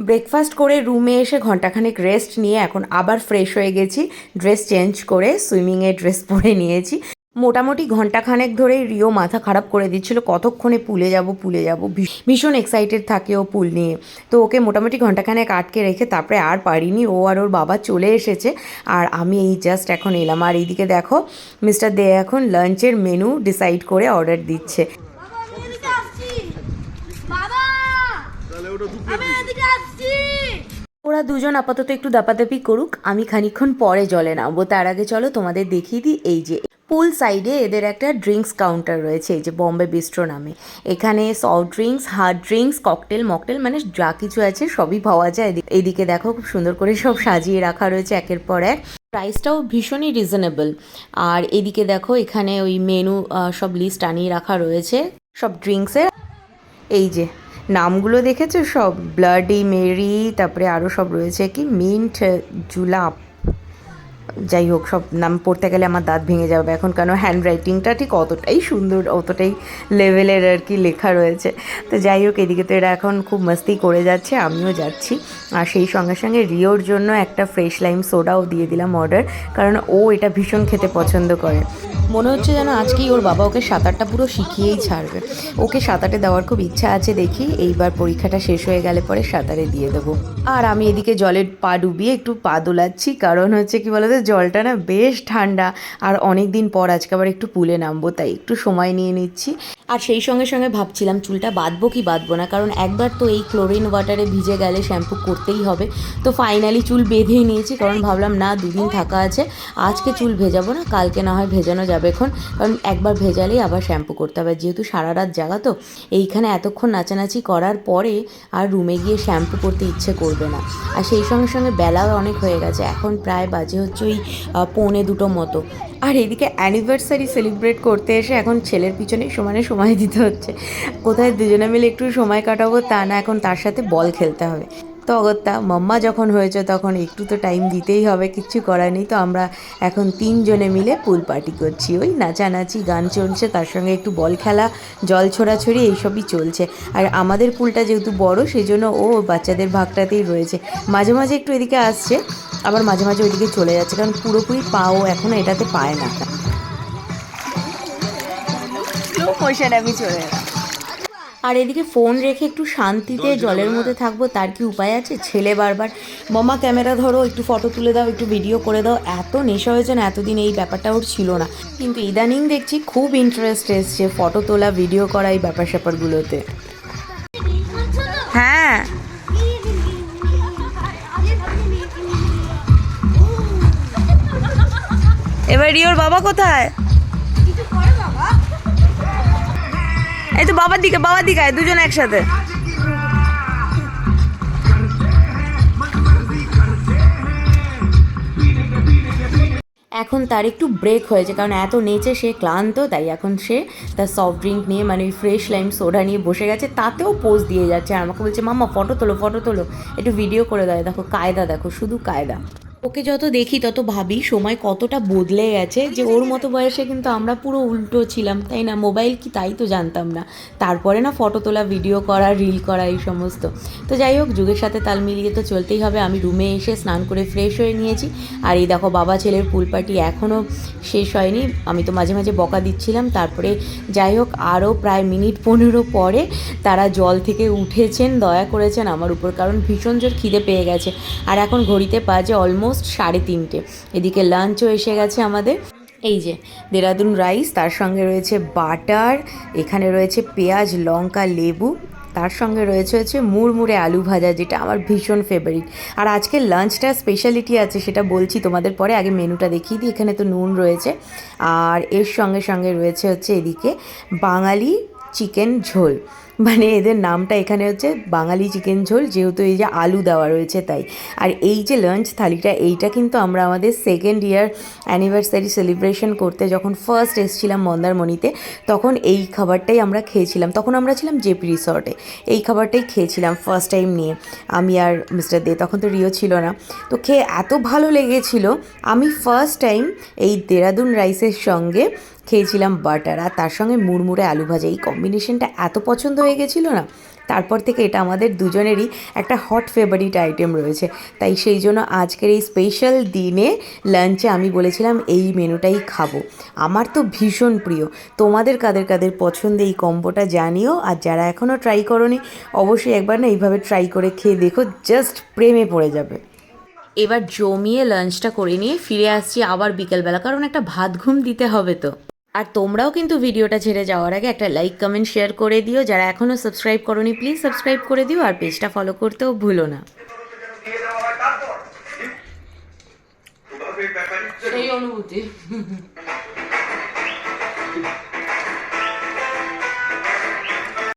Breakfast করে রুমে এসে ঘন্টাখানেক রেস্ট নিয়ে এখন আবার ফ্রেশ হয়ে গেছি। ড্রেস চেঞ্জ করে সুইমিংয়ের ড্রেস পরে নিয়েছি। মোটামুটি ঘন্টাখানেক ধরেই রিও মাথা খারাপ করে দিচ্ছিল কতক্ষণে পুলে যাব ভীষণ এক্সাইটেড থাকে ও পুল নিয়ে। তো ওকে মোটামুটি ঘন্টাখানেক আটকে রেখে তারপরে আর পারিনি, ও আর ওর বাবা চলে এসেছে। আর আমি এই জাস্ট এখন এলাম। আর এইদিকে দেখো মিস্টার দে এখন লাঞ্চের মেনু ডিসাইড করে অর্ডার দিচ্ছে। ওরা দুজন আপাতত একটু দাপাদাপি করুক, আমি খানিকক্ষণ পরে জলে নামবো। তার আগে চলো তোমাদের দেখিয়ে দিই, এই যে পুল সাইডে এদের একটা ড্রিঙ্কস কাউন্টার রয়েছে, এই যে বম্বে বিস্ট্রো নামে। এখানে soft drinks, hard drinks, cocktail mocktail মানে যা কিছু আছে সবই পাওয়া যায়। এইদিকে দেখো খুব সুন্দর করে সব সাজিয়ে রাখা রয়েছে একের পর এক। প্রাইসটাও ভীষণই রিজনেবল। আর এদিকে দেখো এখানে ওই মেনু সব লিস্ট আনিয়ে রাখা রয়েছে সব ড্রিঙ্কসের। এই যে নামগুলো দেখেছো সব, ব্লাডি মেরি, তারপরে আরও সব রয়েছে কি মিন্ট জুলাপ, যাই হোক সব নাম পড়তে গেলে আমার দাঁত ভেঙে যাবে এখন, কারণ হ্যান্ড রাইটিংটা ঠিক অতটাই সুন্দর, অতটাই লেভেলের আর কি লেখা রয়েছে। তো যাই হোক এদিকে তো এরা এখন খুব মাস্তি করে যাচ্ছে, আমিও যাচ্ছি। আর সেই সঙ্গে সঙ্গে রিওর জন্য একটা ফ্রেশ লাইম সোডাও দিয়ে দিলাম অর্ডার, কারণ ও এটা ভীষণ খেতে পছন্দ করে। মনে হচ্ছে যেন আজকেই ওর বাবা ওকে সাঁতারটা পুরো শিখিয়েই ছাড়বে। ওকে সাঁতারে দেওয়ার খুব ইচ্ছা আছে, দেখি এইবার পরীক্ষাটা শেষ হয়ে গেলে পরে সাঁতারে দিয়ে দেবো। আর আমি এদিকে জলের পা ডুবিয়ে একটু পা দোলাচ্ছি, কারণ হচ্ছে কি বলতো জলটা না বেশ ঠান্ডা। আর অনেক দিন পর আজকে আবার একটু পুলে নামবো, তাই একটু সময় নিয়ে নিচ্ছি। আর সেই সঙ্গে সঙ্গে ভাবছিলাম চুলটা বাঁধবো কি বাঁধবো না, কারণ একবার তো এই ক্লোরিন ওয়াটারে ভিজে গেলে শ্যাম্পু করতেই হবে। তো ফাইনালি চুল বেঁধেই নিয়েছি, কারণ ভাবলাম না দুদিন থাকা আছে, আজকে চুল ভেজাবো না, কালকে না হয় ভেজানো যাবে এখন, কারণ একবার ভেজালেই আবার শ্যাম্পু করতে হবে। যেহেতু সারা রাত জাগা তো এইখানে এতক্ষণ নাচানাচি করার পরে আর রুমে গিয়ে শ্যাম্পু করতে ইচ্ছে করবে না। আর সেই সঙ্গে সঙ্গে বেলাও অনেক হয়ে গেছে, এখন প্রায় বাজে হচ্ছে ওই 1:45 মতো। আর এদিকে অ্যানিভার্সারি সেলিব্রেট করতে এসে এখন ছেলের পিছনে সমানে সময় দিতে হচ্ছে। কোথায় দুজনে মিলে একটু সময় কাটাবো তা না, এখন তার সাথে বল খেলতে হবে। তো অগত্যা মাম্মা যখন হয়েছে তখন একটু তো টাইম দিতেই হবে, কিচ্ছু করার নেই। তো আমরা এখন 3 জনে মিলে পুল পার্টি করছি, ওই নাচানাচি, গান চলছে, তার সঙ্গে একটু বল খেলা, জল ছোড়াছড়ি এইসবই চলছে। আর আমাদের পুলটা যেহেতু বড় সেই জন্য ও বাচ্চাদের ভাগটাতেই রয়েছে, মাঝে মাঝে একটু এদিকে আসছে, আবার মাঝে মাঝে ওইদিকে চলে যাচ্ছে, কারণ পুরোপুরি পাও এখনও এটাতে পায় না। আমি চলে এলাম। আর এদিকে ফোন রেখে একটু শান্তিতে জলের মধ্যে থাকবো, তার কি উপায় আছে? ছেলে বারবার মামা ক্যামেরা ধরো, একটু ফটো তুলে দাও, একটু ভিডিও করে দাও, এত নেশা হয়েছে না, এতদিন এই ব্যাপারটা ওর ছিল না। কিন্তু ইদানিং দেখছি খুব ইন্টারেস্ট এসছে ফটো তোলা, ভিডিও করা, এই ব্যাপার স্যাপারগুলোতে। হ্যাঁ, এবার রিওর বাবা কোথায়? এই তো বাবার দিকে, বাবার দিকে আয়, দুজন একসাথে। এখন তার একটু ব্রেক হয়েছে, কারণ এত নেচে সে ক্লান্ত, তাই এখন সে তার সফট ড্রিঙ্ক নিয়ে মানে ফ্রেশ লাইম সোডা নিয়ে বসে গেছে, তাতেও পোজ দিয়ে যাচ্ছে। আর আমাকে বলছে মাম্মা ফটো তোলো, ফটো তোলো, একটু ভিডিও করে দেয়। দেখো কায়দা, দেখো শুধু কায়দা। ওকে যত দেখি তত ভাবি সময় কতটা বদলে গেছে, যে ওর মতো বয়সে কিন্তু আমরা পুরো উল্টো ছিলাম, তাই না? মোবাইল কি তাই তো জানতাম না, তারপরে না ফটো তোলা, ভিডিও করা, রিল করা, এই সমস্ত। তো যাই হোক যুগের সাথে তাল মিলিয়ে তো চলতেই হবে। আমি রুমে এসে স্নান করে ফ্রেশ হয়ে নিয়েছি। আর এই দেখো বাবা ছেলের পুল পার্টি এখনও শেষ হয়নি, আমি তো মাঝে মাঝে বকা দিচ্ছিলাম। তারপরে যাই হোক আরও প্রায় মিনিট 15 পরে তারা জল থেকে উঠেছেন, দয়া করেছেন আমার উপর, কারণ ভীষণ জোর খিদে পেয়ে গেছে। আর এখন ঘড়িতে বাজে অলমোস্ট 3:30। এদিকে লাঞ্চও এসে গেছে আমাদের। এই যে দেরাদুন রাইস, তার সঙ্গে রয়েছে বাটার, এখানে রয়েছে পেঁয়াজ, লঙ্কা, লেবু, তার সঙ্গে রয়েছে মুড়মুড়ে আলু ভাজা, যেটা আমার ভীষণ ফেভারিট। আর আজকের লাঞ্চটা স্পেশালিটি আছে, সেটা বলছি তোমাদের পরে, আগে মেনুটা দেখিয়ে দিই। এখানে তো নুন রয়েছে, আর এর সঙ্গে সঙ্গে রয়েছে হচ্ছে এদিকে বাঙালি চিকেন ঝোল, মানে এদের নামটা এখানে হচ্ছে বাঙালি চিকেন ঝোল, যেহেতু এই যে আলু দেওয়া রয়েছে তাই। আর এই যে লাঞ্চ থালিটা, এইটা কিন্তু আমরা আমাদের 2nd ইয়ার অ্যানিভার্সারি সেলিব্রেশন করতে যখন ফার্স্ট এসেছিলাম মন্দারমণিতে, তখন এই খাবারটাই আমরা খেয়েছিলাম। তখন আমরা ছিলাম জেপি রিসর্টে, এই খাবারটাই খেয়েছিলাম ফার্স্ট টাইম নিয়ে আমি আর মিস্টার দে, তখন তো রিও ছিল না। তো খেয়ে এত ভালো লেগেছিল, আমি ফার্স্ট টাইম এই দেরাদুন রাইসের সঙ্গে খেয়েছিলাম বাটার, আর তার সঙ্গে মুড়মুড়ে আলু ভাজা, এই কম্বিনেশনটা এত পছন্দ হয়ে গেছিলো না, তারপর থেকে এটা আমাদের দুজনেরই একটা হট ফেভারিট আইটেম রয়েছে। তাই সেই জন্য আজকের এই স্পেশাল দিনে লাঞ্চে আমি বলেছিলাম এই মেনুটাই খাবো। আমার তো ভীষণ প্রিয়। তোমাদের কাদের কাদের পছন্দ এই কম্বোটা জানিও। আর যারা এখনও ট্রাই করোনি অবশ্যই একবার না এইভাবে ট্রাই করে খেয়ে দেখো, জাস্ট প্রেমে পড়ে যাবে। এবার জমিয়ে লাঞ্চটা করে নিয়ে ফিরে আসছি আবার বিকেলবেলা, কারণ একটা ভাত ঘুম দিতে হবে তো। আর তোমরাও কিন্তু ভিডিওটা ছেড়ে যাওয়ার আগে একটা লাইক কমেন্ট শেয়ার করে দিও। যারা এখনও সাবস্ক্রাইব করোনি প্লিজ সাবস্ক্রাইব করে দিও, আর পেজটা ফলো করতেও ভুলো না। সেই অনুভূতি